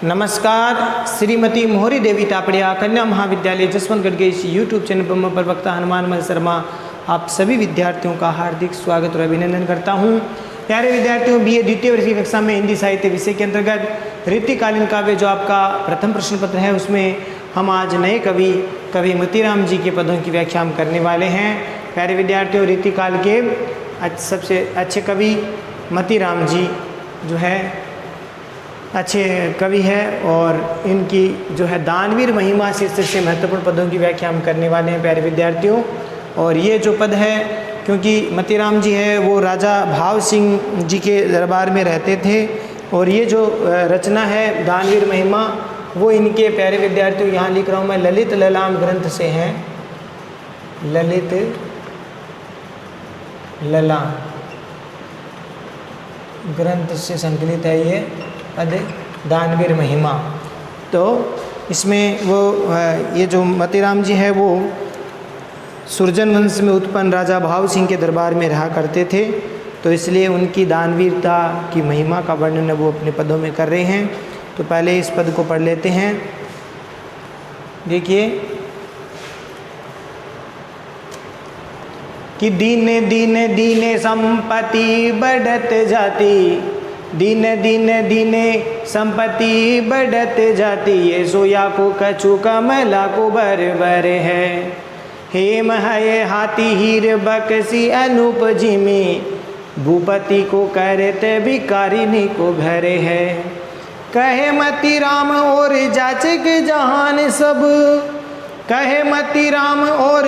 नमस्कार। श्रीमती मोहरी देवी तापड़िया कन्या महाविद्यालय जसवंतगढ़ के इस यूट्यूब चैनल पर मैं प्रवक्ता हनुमान मल शर्मा आप सभी विद्यार्थियों का हार्दिक स्वागत और अभिनंदन करता हूं। प्यारे विद्यार्थियों, बीए द्वितीय वर्ष की कक्षा में हिंदी साहित्य विषय के अंतर्गत रीतिकालीन काव्य जो आपका प्रथम प्रश्न पत्र है, उसमें हम आज नए कवि मोतीराम जी के पदों की व्याख्या हम करने वाले हैं। प्यारे विद्यार्थियों, रीतिकाल के सबसे अच्छे कवि मोतीराम जी जो है अच्छे कवि है और इनकी जो है दानवीर महिमा शीर्षक से महत्वपूर्ण पदों की व्याख्या हम करने वाले हैं प्यारे विद्यार्थियों। और ये जो पद है, क्योंकि मोतीराम जी है वो राजा भाव सिंह जी के दरबार में रहते थे और ये जो रचना है दानवीर महिमा वो इनके प्यारे विद्यार्थियों यहाँ लिख रहा हूँ मैं ललित ललाम ग्रंथ से हैं। ललित ललाम ग्रंथ से संकलित है ये पद दानवीर महिमा। तो इसमें वो ये जो मोतीराम जी है वो सुरजन वंश में उत्पन्न राजा भाव सिंह के दरबार में रहा करते थे, तो इसलिए उनकी दानवीरता की महिमा का वर्णन वो अपने पदों में कर रहे हैं। तो पहले इस पद को पढ़ लेते हैं। देखिए कि दीने दीने दीने संपत्ति बढ़त जाती, दीने दीने दीने संपत्ति बढ़त जाती, ये सोया को कछु कमला को बर बर है। हेम है हाथी हीर बकसी अनूप जिमी, भूपति को करते भिकारिनी को भरे है। कहे मोतीराम और जाचक जहान सब, कहे मोतीराम और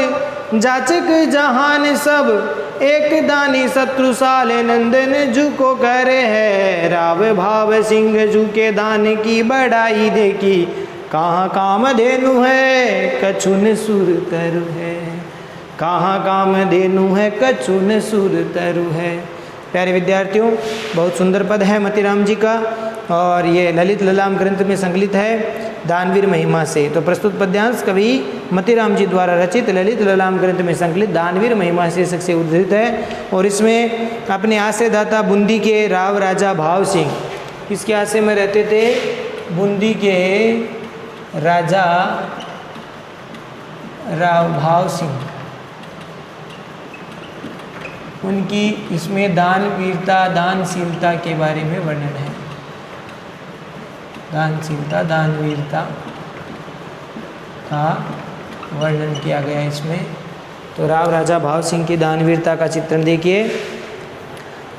जाचक जहान सब, एक दानी शत्रु साल नंदन जू को करे है। राव भाव सिंह जू के दान की बड़ाई देखी, कहाँ कामधेनु है कछुन सुर तरु है, कहाँ कामधेनु है कछुन सुर तरु है। प्यारे विद्यार्थियों, बहुत सुंदर पद है मोतीराम जी का और ये ललित ललाम ग्रंथ में संकलित है दानवीर महिमा से। तो प्रस्तुत पद्यांश कवि मोतीराम जी द्वारा रचित ललित ललाम ग्रंथ में संकलित दानवीर महिमा शीर्षक से उद्धृत है और इसमें अपने आश्रयदाता बूंदी के राव राजा भाव सिंह, किसके आश्रय में रहते थे? बूंदी के राजा राव भाव सिंह, उनकी इसमें दानवीरता दानशीलता के बारे में वर्णन है। दानशीलता दानवीरता का वर्णन किया गया है इसमें। तो राव राजा भाव सिंह की दानवीरता का चित्रण देखिए।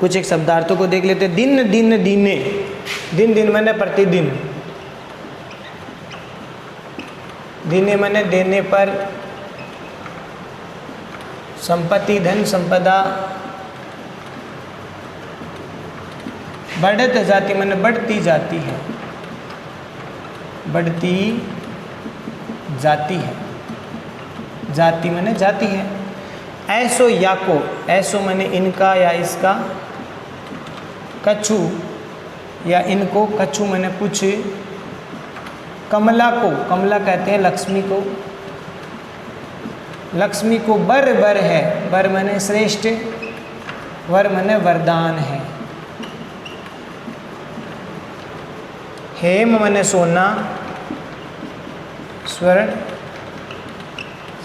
कुछ एक शब्दार्थों को देख लेते। दिन दिन दीने, दिन दिन मैंने प्रतिदिन, दीने मैंने देने पर, संपत्ति धन संपदा, बढ़त जाती मैंने बढ़ती जाती है, बढ़ती जाती है, जाति मैंने जाती है। ऐसो या को, ऐसो मैंने इनका या इसका, कछु या इनको, कछु मैंने कुछ, कमला को, कमला कहते हैं लक्ष्मी को, लक्ष्मी को बर बर है, बर मैंने श्रेष्ठ, वर मैंने वरदान है। हेम मैंने सोना, स्वर्ण,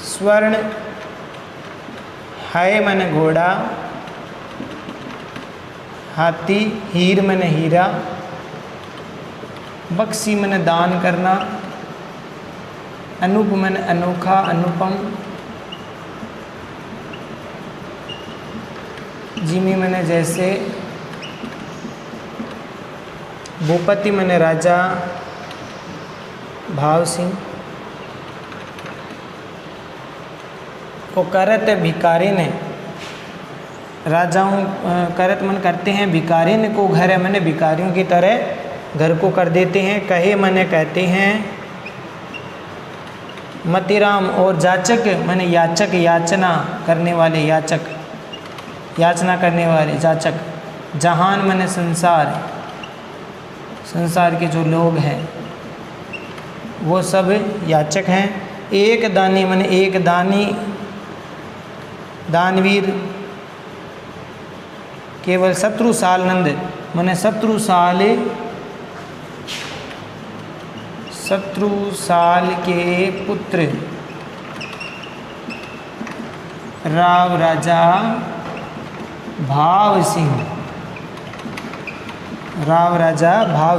स्वर्ण, है मैंने घोड़ा, हाथी, हीर मैंने हीरा, बक्सी मैंने दान करना, अनूप मैंने अनोखा अनुपम, जिमी मैंने जैसे, भूपति मैंने राजा भाव सिंह, को करत भिकारी ने, राजाओं करत मन करते हैं, भिकारी ने को घर है मैंने भिकारियों की तरह घर को कर देते हैं। कहे मैंने कहते हैं, मोतीराम और जाचक मैंने याचक, याचना करने वाले याचक, याचना करने वाले जाचक, जहान मैंने संसार, संसार के जो लोग हैं वो सब याचक हैं। एक दानी मैंने एक दानी, दानवीर केवल शत्रुसाल नंद मैंने शत्रुसाल के पुत्र राव राजा भाव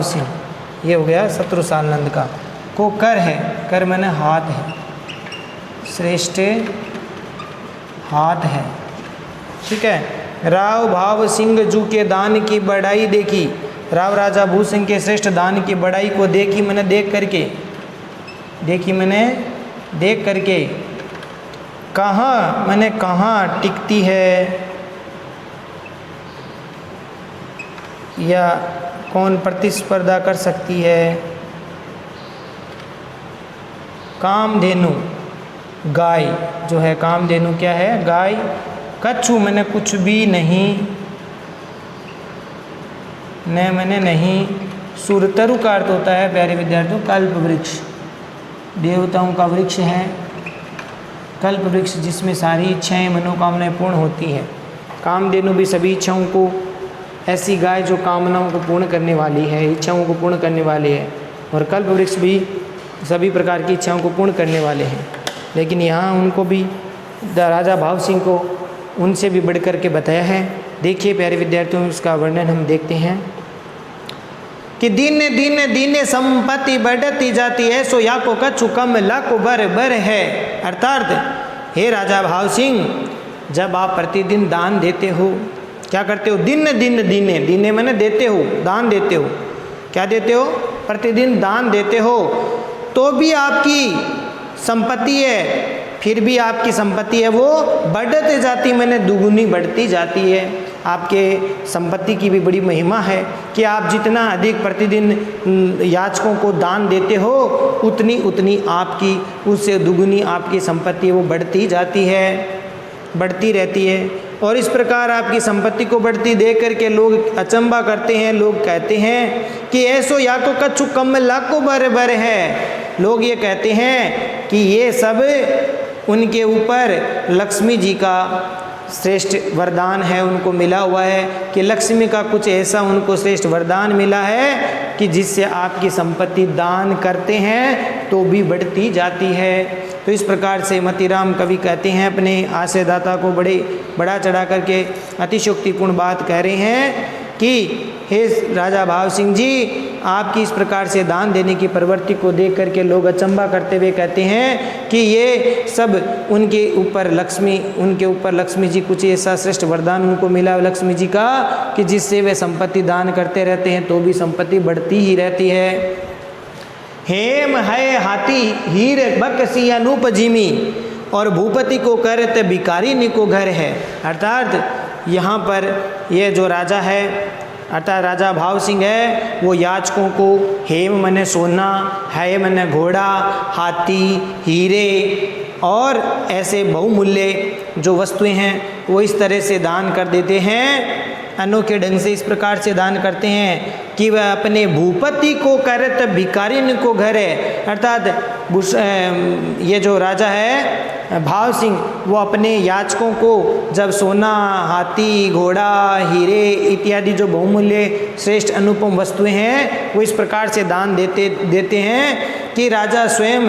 सिंह, ये हो गया शत्रुसाल नंद का। को कर है, कर मैंने हाथ है, श्रेष्ठ हाथ है, ठीक है। राव भाव सिंह जू के दान की बढ़ाई देखी, राव राजा भू सिंह के श्रेष्ठ दान की बढ़ाई को देखी मैंने देख करके, कहाँ मैंने कहाँ टिकती है या कौन प्रतिस्पर्धा कर सकती है। कामधेनु गाय जो है, कामधेनु क्या है, गाय। कछु मैंने कुछ भी नहीं, न मैंने नहीं। सुरतरु का अर्थ होता है प्यारे विद्यार्थियों कल्प वृक्ष, देवताओं का वृक्ष है कल्प वृक्ष, जिसमें सारी इच्छाएं मनोकामनाएं पूर्ण होती है। कामधेनु भी सभी इच्छाओं को, ऐसी गाय जो कामनाओं को पूर्ण करने वाली है, इच्छाओं को पूर्ण करने वाली है, और कल्प वृक्ष भी सभी प्रकार की इच्छाओं को पूर्ण करने वाले हैं। लेकिन यहाँ उनको भी राजा भाव सिंह को उनसे भी बढ़ कर के बताया है। देखिए प्यारे विद्यार्थियों, इसका वर्णन हम देखते हैं कि दिन दिन संपत्ति बढ़ती जाती है, सो या को कछु कम लाको बर है। अर्थात हे राजा भाव सिंह, जब आप प्रतिदिन दान देते हो, क्या करते हो, दिने मैंने देते हो, दान देते हो, क्या देते हो, प्रतिदिन दान देते हो, तो भी आपकी संपत्ति है, फिर भी आपकी संपत्ति है वो बढ़ते जाती, मैंने दुगुनी बढ़ती जाती है। आपके संपत्ति की भी बड़ी महिमा है कि आप जितना अधिक प्रतिदिन याचकों को दान देते हो, उतनी आपकी, उससे दुगुनी आपकी संपत्ति वो बढ़ती जाती है, बढ़ती रहती है। और इस प्रकार आपकी संपत्ति को बढ़ती देख करके लोग अचंभा करते हैं, लोग कहते हैं कि ऐसो या को कछु कम लाको बर है। लोग ये कहते हैं कि ये सब उनके ऊपर लक्ष्मी जी का श्रेष्ठ वरदान है, उनको मिला हुआ है कि लक्ष्मी का कुछ ऐसा उनको श्रेष्ठ वरदान मिला है कि जिससे आपकी संपत्ति दान करते हैं तो भी बढ़ती जाती है। तो इस प्रकार से मतीराम कवि कहते हैं, अपने आश्रयदाता को बड़ा चढ़ा करके अतिशयोक्तिपूर्ण बात कह रहे हैं कि हे राजा भाव सिंह जी, आपकी इस प्रकार से दान देने की प्रवृत्ति को देख करके लोग अचंभा करते हुए कहते हैं कि ये सब उनके ऊपर लक्ष्मी जी कुछ ऐसा श्रेष्ठ वरदान उनको मिला लक्ष्मी जी का कि जिससे वे संपत्ति दान करते रहते हैं तो भी संपत्ति बढ़ती ही रहती है। हेम है हाथी हीर बकसी अनूप जिमी, और भूपति को करत भिकारी निको घर है। अर्थात यहाँ पर ये जो राजा है, अर्थात राजा भाव सिंह है, वो याचकों को हेम मने सोना, है मने घोड़ा, हाथी, हीरे और ऐसे बहुमूल्य जो वस्तुएं हैं वो इस तरह से दान कर देते हैं, अनोखे ढंग से इस प्रकार से दान करते हैं कि वह अपने भूपति को करत भिखारिन को घर है। अर्थात ये जो राजा है भाव सिंह, वो अपने याचकों को जब सोना, हाथी, घोड़ा, हीरे इत्यादि जो बहुमूल्य श्रेष्ठ अनुपम वस्तुएं हैं वो इस प्रकार से दान देते हैं कि राजा स्वयं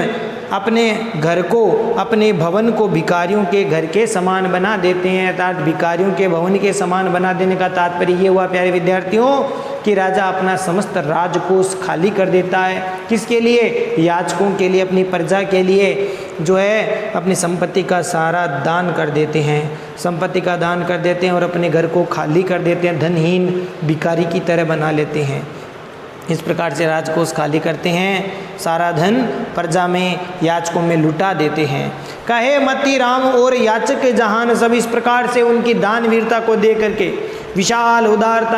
अपने घर को, अपने भवन को भिखारियों के घर के समान बना देते हैं। अर्थात भिखारियों के भवन के समान बना देने का तात्पर्य ये हुआ प्यारे विद्यार्थियों कि राजा अपना समस्त राजकोष खाली कर देता है। किसके लिए? याचकों के लिए, अपनी प्रजा के लिए जो है अपनी संपत्ति का सारा दान कर देते हैं, संपत्ति का दान कर देते हैं और अपने घर को खाली कर देते हैं, धनहीन भिखारी की तरह बना लेते हैं। इस प्रकार से राजकोष खाली करते हैं, सारा धन प्रजा में, याचकों में लुटा देते हैं। कहे मती राम और याचक जहान, सब इस प्रकार से उनकी दान वीरता को देख करके, विशाल उदारता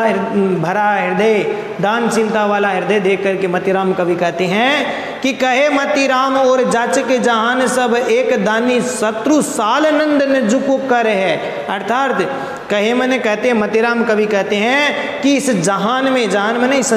भरा हृदय, दानशीलता वाला हृदय देख करके मतीराम कवि कहते हैं कि कहे मतीराम और याचक जहान, सब एक दानी शत्रु साल नंद न जुको कर है। अर्थात कहे मैंने कहते हैं, मतीराम कवि कहते हैं कि इस जहान में, जहान मैंने इस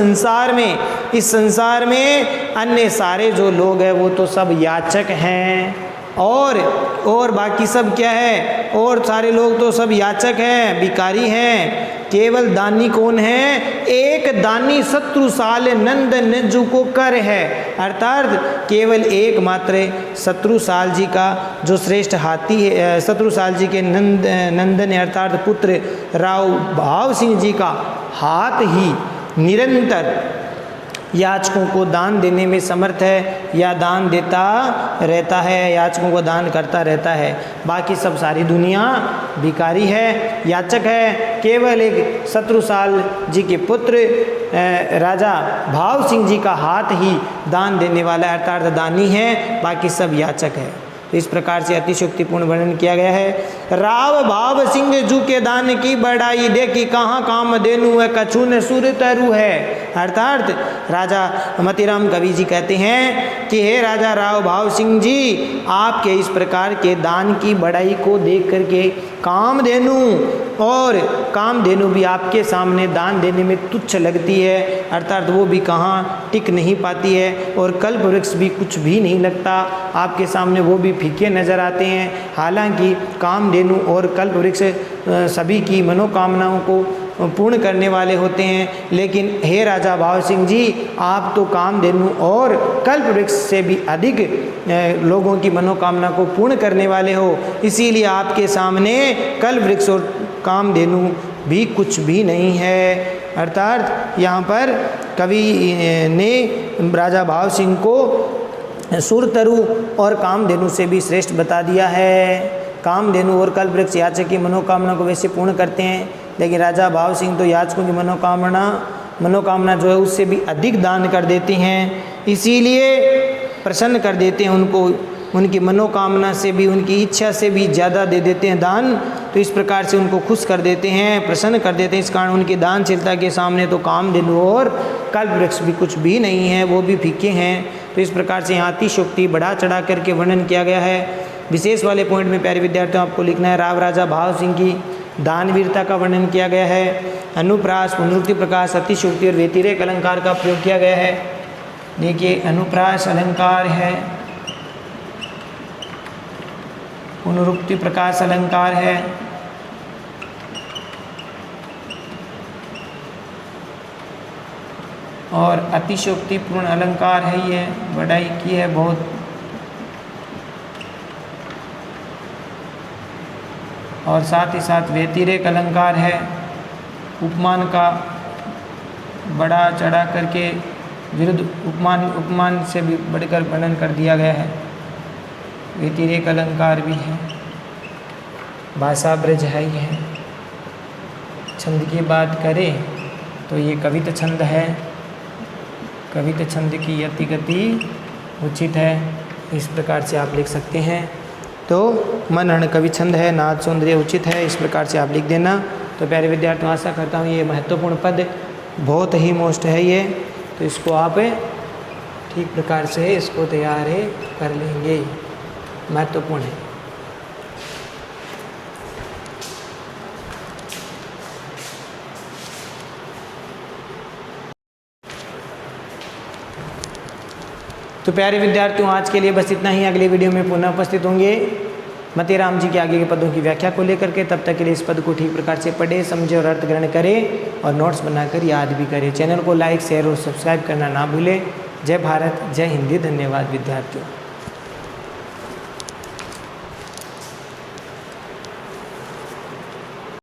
संसार में अन्य सारे जो लोग हैं वो तो सब याचक हैं, और बाकी सब क्या है, और सारे लोग तो सब याचक हैं, भिखारी हैं, केवल दानी कौन है? एक दानी शत्रुसाल नंदन जू को कर है, अर्थात केवल एक मात्र शत्रुसाल जी का जो श्रेष्ठ हाथी है, शत्रुसाल जी के नंदन अर्थात पुत्र राव भाव सिंह जी का हाथ ही निरंतर याचकों को दान देने में समर्थ है, या दान देता रहता है, याचकों को दान करता रहता है। बाकी सब सारी दुनिया भिखारी है, याचक है। केवल एक शत्रुसाल जी के पुत्र राजा भाव सिंह जी का हाथ ही दान देने वाला अर्थात दानी है, बाकी सब याचक है। तो इस प्रकार से अतिशयोक्तिपूर्ण वर्णन किया गया है। राव भाव सिंह जू के दान की बढ़ाई देखी, कहाँ काम देनु है कछु न सुर तरु है। अर्थात राजा मतीराम कवि जी कहते हैं कि हे राजा राव भाव सिंह जी, आपके इस प्रकार के दान की बढ़ाई को देख करके कामधेनु और कामधेनु भी आपके सामने दान देने में तुच्छ लगती है, अर्थात वो भी कहाँ टिक नहीं पाती है, और कल्प वृक्ष भी कुछ भी नहीं लगता आपके सामने, वो भी फीके नज़र आते हैं। हालांकि कामधेनु और कल्प वृक्ष सभी की मनोकामनाओं को पूर्ण करने वाले होते हैं, लेकिन हे राजा भाव सिंह जी, आप तो कामधेनु और कल्प वृक्ष से भी अधिक लोगों की मनोकामना को पूर्ण करने वाले हो, इसीलिए आपके सामने कल्प वृक्ष और कामधेनु भी कुछ भी नहीं है। अर्थात यहाँ पर कवि ने राजा भाव सिंह को सुरतरु और कामधेनु से भी श्रेष्ठ बता दिया है। कामधेनु और कल्प वृक्ष याचक की मनोकामना को वैसे पूर्ण करते हैं, लेकिन राजा भाव सिंह तो याचकों की मनोकामना जो है उससे भी अधिक दान कर देते हैं, इसीलिए प्रसन्न कर देते हैं उनको, उनकी मनोकामना से भी, उनकी इच्छा से भी ज़्यादा दे देते हैं दान। तो इस प्रकार से उनको खुश कर देते हैं, प्रसन्न कर देते हैं। इस कारण उनकी दानशीलता के सामने तो कामधेनु और कल्प वृक्ष भी कुछ भी नहीं है, वो भी फीके हैं। तो इस प्रकार से यहाँ अतिशयोक्ति बढ़ा चढ़ा करके वर्णन किया गया है। विशेष वाले पॉइंट में प्यारे विद्यार्थियों आपको लिखना है, राव राजा भाव सिंह की दानवीरता का वर्णन किया गया है। अनुप्रास, पुनरुक्ति प्रकाश, अतिशयोक्ति और व्यतिरेक अलंकार का प्रयोग किया गया है। देखिए, अनुप्रास अलंकार है, पुनरुक्ति प्रकाश अलंकार है, और अतिशयोक्तिपूर्ण अलंकार है। ये बढ़ाई की है बहुत, और साथ ही साथ व्यतिरेक अलंकार है, उपमान का बढ़ा चढ़ा करके विरुद्ध उपमान से भी बढ़कर वर्णन कर दिया गया है। व्यतिरेक अलंकार भी है, भाषा ब्रज है ही है। छंद की बात करें तो ये कवित छंद है, कवित छंद की यति गति उचित है, इस प्रकार से आप लिख सकते हैं। तो मनहरण कवि छंद है, नाद सौंदर्य उचित है, इस प्रकार से आप लिख देना। तो प्यारे विद्यार्थियों, आशा करता हूँ ये महत्वपूर्ण पद बहुत ही मोस्ट है ये, तो इसको आप ठीक प्रकार से इसको तैयार कर लेंगे, महत्वपूर्ण है। तो प्यारे विद्यार्थियों, आज के लिए बस इतना ही। अगले वीडियो में पुनः उपस्थित होंगे मतीराम जी के आगे के पदों की व्याख्या को लेकर के। तब तक के लिए इस पद को ठीक प्रकार से पढ़े, समझे और अर्थ ग्रहण करें, और नोट्स बनाकर याद भी करें। चैनल को लाइक, शेयर और सब्सक्राइब करना ना भूलें। जय भारत, जय हिंदी। धन्यवाद विद्यार्थियों।